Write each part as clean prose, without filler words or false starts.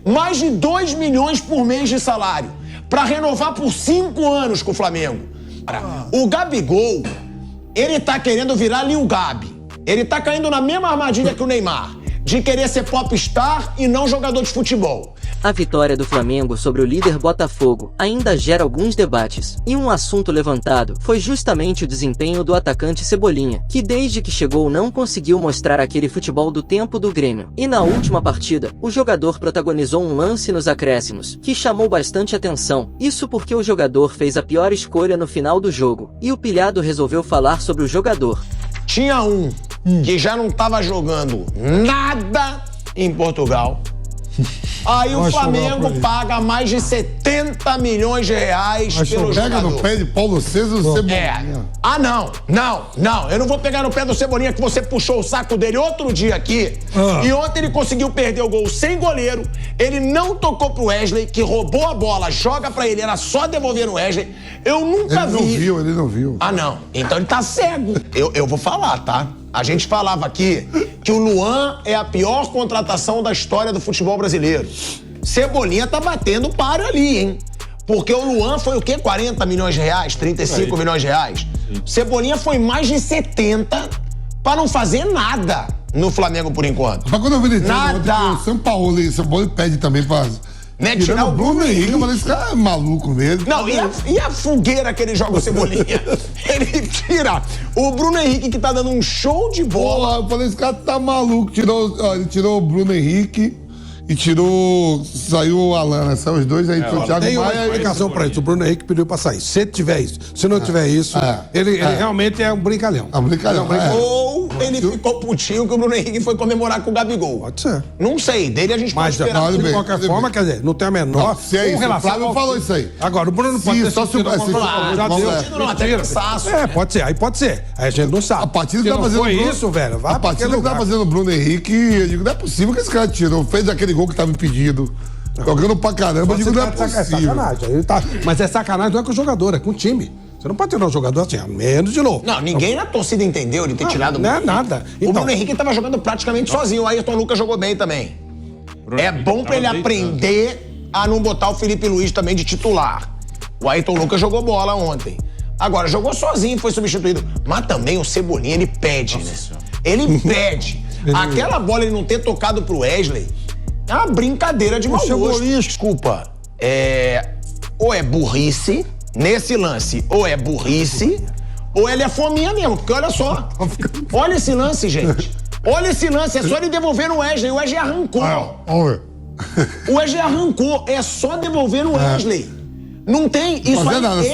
mais de 2 milhões por mês de salário para renovar por 5 anos com o Flamengo. O Gabigol, ele tá querendo virar Lil Gabi. Ele tá caindo na mesma armadilha que o Neymar, de querer ser popstar e não jogador de futebol. A vitória do Flamengo sobre o líder Botafogo ainda gera alguns debates, e um assunto levantado foi justamente o desempenho do atacante Cebolinha, que desde que chegou não conseguiu mostrar aquele futebol do tempo do Grêmio. E na última partida, o jogador protagonizou um lance nos acréscimos, que chamou bastante atenção, isso porque o jogador fez a pior escolha no final do jogo, e o pilhado resolveu falar sobre o jogador. Tinha um que já não tava jogando nada em Portugal. Aí o Flamengo paga mais de 70 milhões de reais pelo jogador. Pega no pé de Paulo César o Cebolinha. Ah, não. Eu não vou pegar no pé do Cebolinha, que você puxou o saco dele outro dia aqui. E ontem ele conseguiu perder o gol sem goleiro. Ele não tocou pro Wesley, que roubou a bola, joga pra ele. Era só devolver no Wesley. Eu nunca vi. Ele não viu. Ah, não. Então ele tá cego. Eu vou falar, tá? A gente falava aqui que o Luan é a pior contratação da história do futebol brasileiro. Cebolinha tá batendo para ali, hein? Porque o Luan foi o quê? 40 milhões de reais? 35 milhões de reais? Cebolinha foi mais de 70 pra não fazer nada no Flamengo por enquanto. Mas quando eu vi ele nada. O São Paulo pede também pra... Né, tirar o Bruno Henrique, eu falei, esse cara é maluco mesmo. Não, e a fogueira que ele joga o Cebolinha? Ele tira o Bruno Henrique, que tá dando um show de bola. Pô, eu falei, esse cara tá maluco. Ele tirou o Bruno Henrique e saiu o Alan, né? São os dois aí, o Thiago tem uma Maia. explicação pra isso. O Bruno Henrique pediu pra sair. Se tiver isso, se não tiver isso, ele realmente é um brincalhão. É um brincalhão. Ou ele ficou putinho que o Bruno Henrique foi comemorar com o Gabigol. Pode ser. Não sei, dele a gente pode esperar. De qualquer forma, quer dizer, não tem a menor Se é isso, o Flávio falou isso aí. Agora, o Bruno não pode ter só se pode ser, aí pode ser. Aí a gente não sabe. A partida que tá fazendo foi isso, velho. Vai a partida que tá fazendo o Bruno Henrique, eu digo, não é possível que esse cara tirou. Fez aquele gol que tava impedido. Jogando pra caramba, eu digo, não é possível. É sacanagem. Mas é sacanagem não é com o jogador, é com o time. Você não pode tirar um jogador assim, a menos de novo. Não, ninguém na torcida entendeu de ter tirado o Bruno Henrique. Não é nada. O Bruno Henrique tava jogando praticamente sozinho. O Ayrton Lucas jogou bem também. É bom pra ele aprender a não botar o Felipe Luiz também de titular. O Ayrton Lucas jogou bola ontem. Agora, jogou sozinho, foi substituído. Mas também o Cebolinha, ele pede, né? Ele pede. Aquela bola ele não ter tocado pro Wesley é uma brincadeira de mau gosto. Desculpa. Ou é burrice, nesse lance, ou é burrice, ou ele é fominha mesmo. Porque olha só. Olha esse lance, gente. Olha esse lance. É só ele devolver no Wesley. O Wesley arrancou. O Wesley arrancou. É só devolver no Wesley. Não tem isso aí.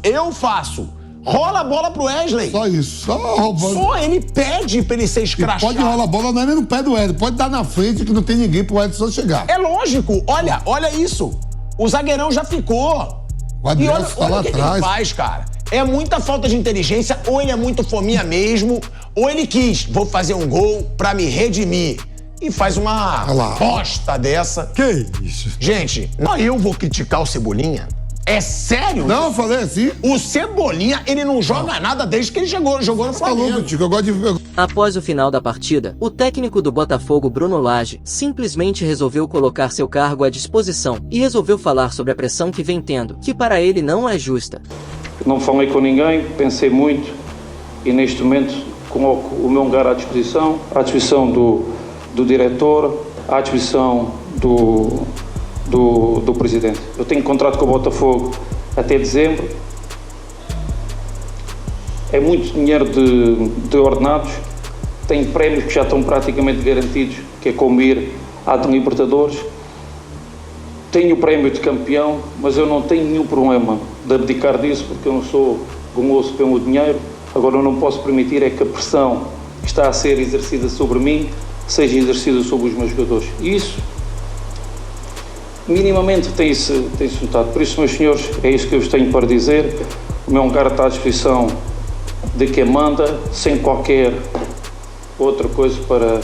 Eu faço. Rola a bola pro Wesley. Só isso. Só ele pede pra ele ser escrachado. Pode rolar a bola, não é nem no pé do Wesley. Pode dar na frente que não tem ninguém pro Wesley só chegar. É lógico. Olha isso. O zagueirão já ficou. O Adriano tá lá atrás. Ele faz, cara. É muita falta de inteligência, ou ele é muito fominha mesmo, ou ele quis, vou fazer um gol pra me redimir. E faz uma bosta dessa. Que isso? Gente, eu vou criticar o Cebolinha. É sério? Não, eu falei assim. O Cebolinha, ele não joga nada desde que ele jogou no Flamengo. Eu gosto de ver. Após o final da partida, o técnico do Botafogo, Bruno Lage, simplesmente resolveu colocar seu cargo à disposição e resolveu falar sobre a pressão que vem tendo, que para ele não é justa. Não falei com ninguém, pensei muito e neste momento coloco o meu lugar à disposição do diretor, à disposição do presidente. Eu tenho contrato com o Botafogo até dezembro. É muito dinheiro de ordenados. Tenho prémios que já estão praticamente garantidos, que é como ir à Libertadores. Tenho o prémio de campeão, mas eu não tenho nenhum problema de abdicar disso, porque eu não sou guloso pelo dinheiro. Agora eu não posso permitir é que a pressão que está a ser exercida sobre mim seja exercida sobre os meus jogadores. E isso minimamente tem-se notado. Por isso, meus senhores, é isso que eu vos tenho para dizer. O meu lugar está à disposição de quem manda, sem qualquer outra coisa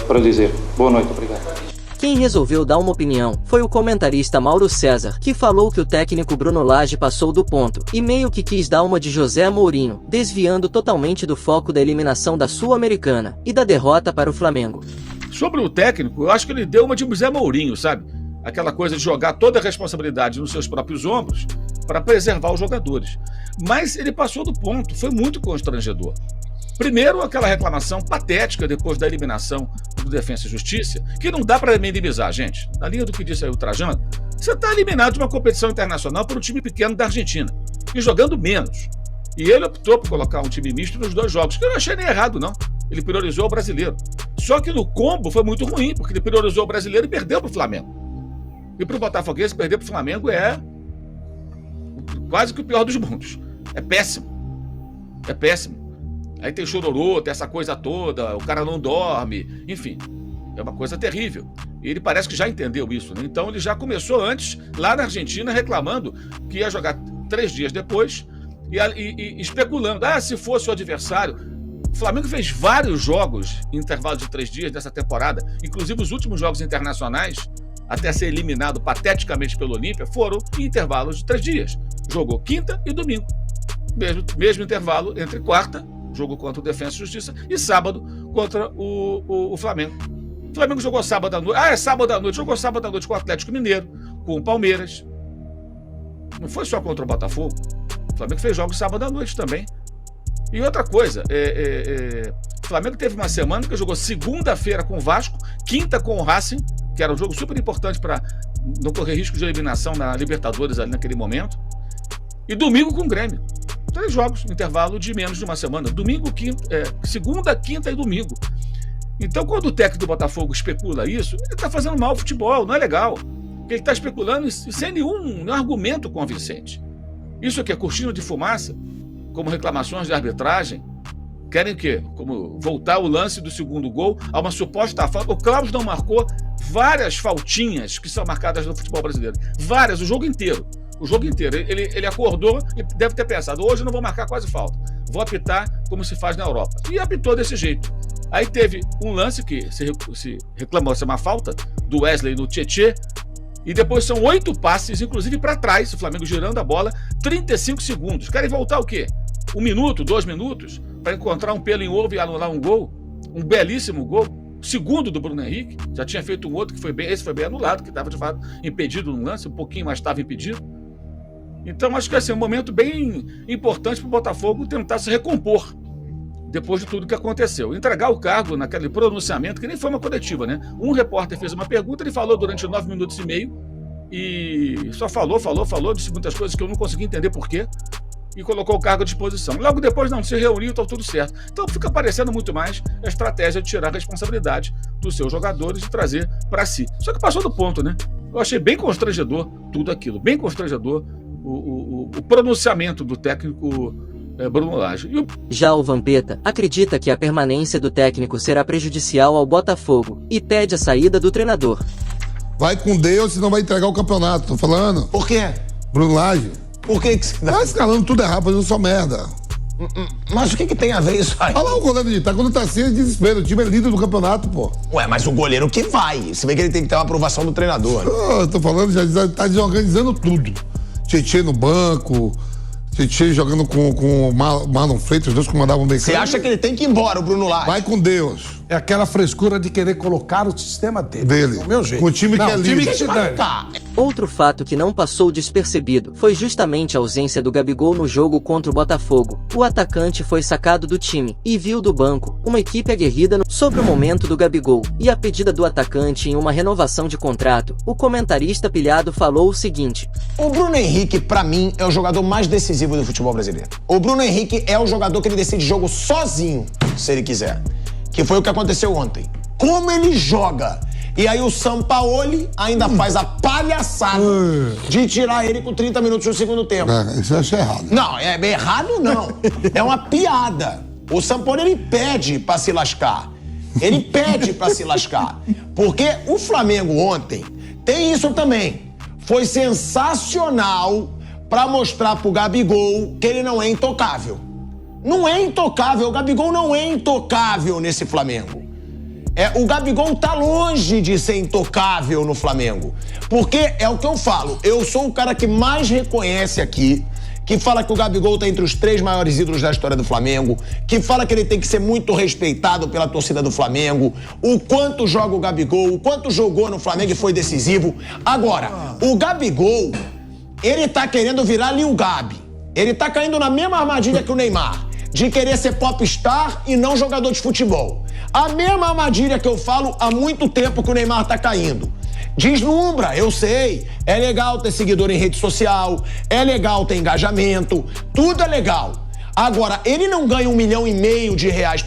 para dizer. Boa noite, obrigado. Quem resolveu dar uma opinião foi o comentarista Mauro César, que falou que o técnico Bruno Lage passou do ponto, e meio que quis dar uma de José Mourinho, desviando totalmente do foco da eliminação da Sul-Americana e da derrota para o Flamengo. Sobre o técnico, eu acho que ele deu uma de Zé Mourinho, sabe? Aquela coisa de jogar toda a responsabilidade nos seus próprios ombros para preservar os jogadores. Mas ele passou do ponto, foi muito constrangedor. Primeiro, aquela reclamação patética depois da eliminação do Defensa e Justiça, que não dá para minimizar, gente. Na linha do que disse aí o Trajano, você está eliminado de uma competição internacional por um time pequeno da Argentina e jogando menos. E ele optou por colocar um time misto nos 2 jogos, que eu não achei nem errado, não. Ele priorizou o brasileiro. Só que no combo foi muito ruim, porque ele priorizou o brasileiro e perdeu para o Flamengo. E para o Botafoguense, perder para o Flamengo é quase que o pior dos mundos. É péssimo. É péssimo. Aí tem chororô, tem essa coisa toda, o cara não dorme, enfim. É uma coisa terrível. E ele parece que já entendeu isso, né? Então ele já começou antes, lá na Argentina, reclamando que ia jogar 3 dias depois e especulando. Se fosse o adversário... O Flamengo fez vários jogos em intervalo de 3 dias dessa temporada, inclusive os últimos jogos internacionais, até ser eliminado pateticamente pelo Olímpia, foram em intervalos de 3 dias. Jogou quinta e domingo. Mesmo intervalo entre quarta, jogo contra o Defensa e Justiça, e sábado contra o Flamengo. O Flamengo jogou sábado à noite. Sábado à noite. Jogou sábado à noite com o Atlético Mineiro, com o Palmeiras. Não foi só contra o Botafogo. O Flamengo fez jogos sábado à noite também. E outra coisa, o Flamengo teve uma semana que jogou segunda-feira com o Vasco, quinta com o Racing, que era um jogo super importante para não correr risco de eliminação na Libertadores ali naquele momento, e domingo com o Grêmio. 3 jogos, intervalo de menos de uma semana. Segunda, quinta e domingo. Então, quando o técnico do Botafogo especula isso, ele está fazendo mal ao futebol, não é legal. Ele está especulando sem nenhum argumento convincente. Isso aqui é cortina de fumaça, como reclamações de arbitragem. Querem o quê? Como voltar o lance do segundo gol a uma suposta falta. O Klaus não marcou várias faltinhas que são marcadas no futebol brasileiro. Várias, o jogo inteiro. O jogo inteiro. Ele acordou e deve ter pensado, hoje eu não vou marcar quase falta. Vou apitar como se faz na Europa. E apitou desse jeito. Aí teve um lance que se reclamou ser uma falta, do Wesley no Tietê, e depois são 8 passes, inclusive para trás, o Flamengo girando a bola, 35 segundos. Querem voltar o quê? 1 minuto, 2 minutos, para encontrar um pelo em ovo e anular um gol? Um belíssimo gol. Segundo do Bruno Henrique, já tinha feito um outro que foi bem, esse foi bem anulado, que estava de fato impedido no lance, um pouquinho mais estava impedido. Então acho que vai ser um momento bem importante para o Botafogo tentar se recompor depois de tudo que aconteceu. Entregar o cargo naquele pronunciamento, que nem foi uma coletiva, né? Um repórter fez uma pergunta, ele falou durante 9 minutos e meio e só falou, disse muitas coisas que eu não consegui entender por quê, e colocou o cargo à disposição. Logo depois, não, se reuniu, está tudo certo. Então fica parecendo muito mais a estratégia de tirar a responsabilidade dos seus jogadores e trazer para si. Só que passou do ponto, né? Eu achei bem constrangedor tudo aquilo, bem constrangedor o pronunciamento do técnico Bruno Lage. Já o Vampeta acredita que a permanência do técnico será prejudicial ao Botafogo e pede a saída do treinador. Vai com Deus, senão vai entregar o campeonato, tô falando. Por quê? Bruno Lage. Por que você tá escalando tudo errado, fazendo só merda. Mas o que tem a ver isso aí? Olha lá o goleiro de Ita, quando tá assim é desespero. O time é líder do campeonato, pô. Ué, mas o goleiro que vai. Você vê que ele tem que ter uma aprovação do treinador. Né? Eu tô falando, já tá desorganizando tudo. Tietê no banco, Tietê jogando com o Marlon Freitas, os dois comandavam bem. Você acha que ele tem que ir embora, o Bruno Lage? Vai com Deus. É aquela frescura de querer colocar o sistema dele. Do meu jeito. Com o time que é líder. Que se dane. Outro fato que não passou despercebido foi justamente a ausência do Gabigol no jogo contra o Botafogo. O atacante foi sacado do time e viu do banco uma equipe aguerrida sobre o momento do Gabigol e a pedida do atacante em uma renovação de contrato. O comentarista pilhado falou o seguinte: o Bruno Henrique, pra mim, é o jogador mais decisivo do futebol brasileiro. O Bruno Henrique é o jogador que ele decide jogo sozinho, se ele quiser. Que foi o que aconteceu ontem. Como ele joga! E aí o Sampaoli ainda faz a palhaçada de tirar ele com 30 minutos no segundo tempo. Isso eu achei errado. Não, errado não. É uma piada. O Sampaoli, ele pede pra se lascar. Ele pede pra se lascar. Porque o Flamengo ontem tem isso também. Foi sensacional pra mostrar pro Gabigol que ele não é intocável. Não é intocável. O Gabigol não é intocável nesse Flamengo. O Gabigol tá longe de ser intocável no Flamengo. Porque é o que eu falo. Eu sou o cara que mais reconhece aqui que fala que o Gabigol tá entre os 3 maiores ídolos da história do Flamengo, que fala que ele tem que ser muito respeitado pela torcida do Flamengo, o quanto joga o Gabigol, o quanto jogou no Flamengo e foi decisivo. Agora, o Gabigol, ele tá querendo virar Lil Gabi. Ele tá caindo na mesma armadilha que o Neymar, de querer ser popstar e não jogador de futebol. A mesma armadilha que eu falo há muito tempo que o Neymar tá caindo. Deslumbra, eu sei, é legal ter seguidor em rede social, é legal ter engajamento, tudo é legal. Agora, ele não ganha R$1,5 milhão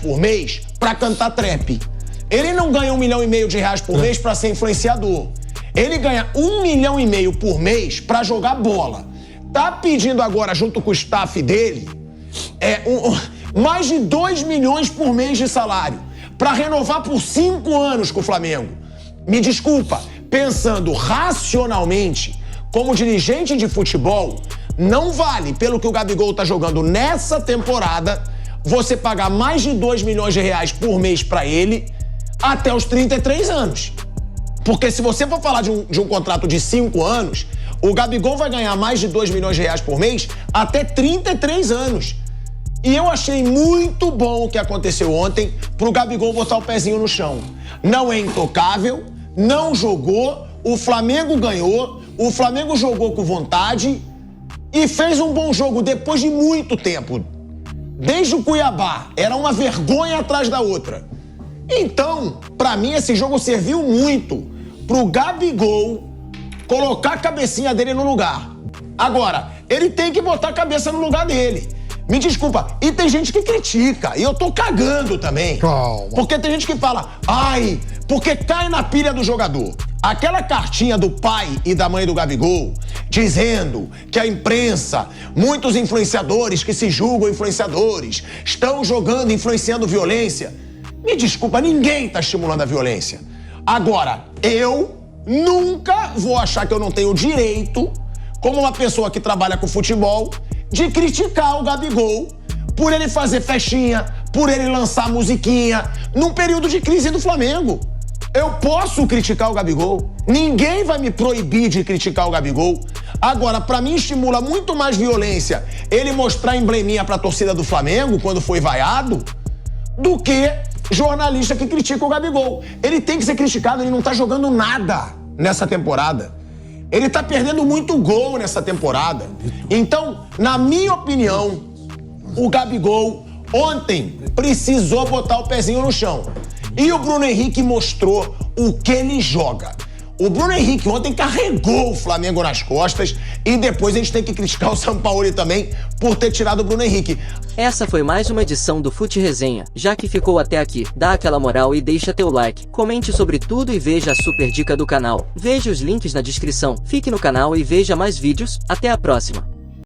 por mês pra cantar trap. Ele não ganha R$1,5 milhão por mês pra ser influenciador. Ele ganha R$1,5 milhão por mês pra jogar bola. Tá pedindo agora, junto com o staff dele, mais de 2 milhões por mês de salário pra renovar por 5 anos com o Flamengo. Me desculpa, pensando racionalmente, como dirigente de futebol, não vale, pelo que o Gabigol tá jogando nessa temporada, você pagar mais de R$2 milhões por mês pra ele até os 33 anos. Porque se você for falar de um contrato de 5 anos, o Gabigol vai ganhar mais de R$2 milhões por mês até 33 anos. E eu achei muito bom o que aconteceu ontem pro Gabigol botar o pezinho no chão. Não é intocável, não jogou, o Flamengo ganhou, o Flamengo jogou com vontade e fez um bom jogo depois de muito tempo. Desde o Cuiabá, era uma vergonha atrás da outra. Então, pra mim, esse jogo serviu muito pro Gabigol colocar a cabecinha dele no lugar. Agora, ele tem que botar a cabeça no lugar dele. Me desculpa, e tem gente que critica, e eu tô cagando também. Calma. Porque tem gente que fala, ai, porque cai na pilha do jogador. Aquela cartinha do pai e da mãe do Gabigol, dizendo que a imprensa, muitos influenciadores que se julgam influenciadores, estão jogando, influenciando violência. Me desculpa, ninguém tá estimulando a violência. Agora, eu nunca vou achar que eu não tenho direito, como uma pessoa que trabalha com futebol, de criticar o Gabigol por ele fazer festinha, por ele lançar musiquinha, num período de crise do Flamengo. Eu posso criticar o Gabigol, ninguém vai me proibir de criticar o Gabigol. Agora, pra mim estimula muito mais violência ele mostrar embleminha pra torcida do Flamengo quando foi vaiado, do que jornalista que critica o Gabigol. Ele tem que ser criticado, ele não tá jogando nada nessa temporada. Ele tá perdendo muito gol nessa temporada. Então, na minha opinião, o Gabigol ontem precisou botar o pezinho no chão. E o Bruno Henrique mostrou o que ele joga. O Bruno Henrique ontem carregou o Flamengo nas costas e depois a gente tem que criticar o Sampaoli também por ter tirado o Bruno Henrique. Essa foi mais uma edição do Fute Resenha. Já que ficou até aqui, dá aquela moral e deixa teu like. Comente sobre tudo e veja a super dica do canal. Veja os links na descrição. Fique no canal e veja mais vídeos. Até a próxima.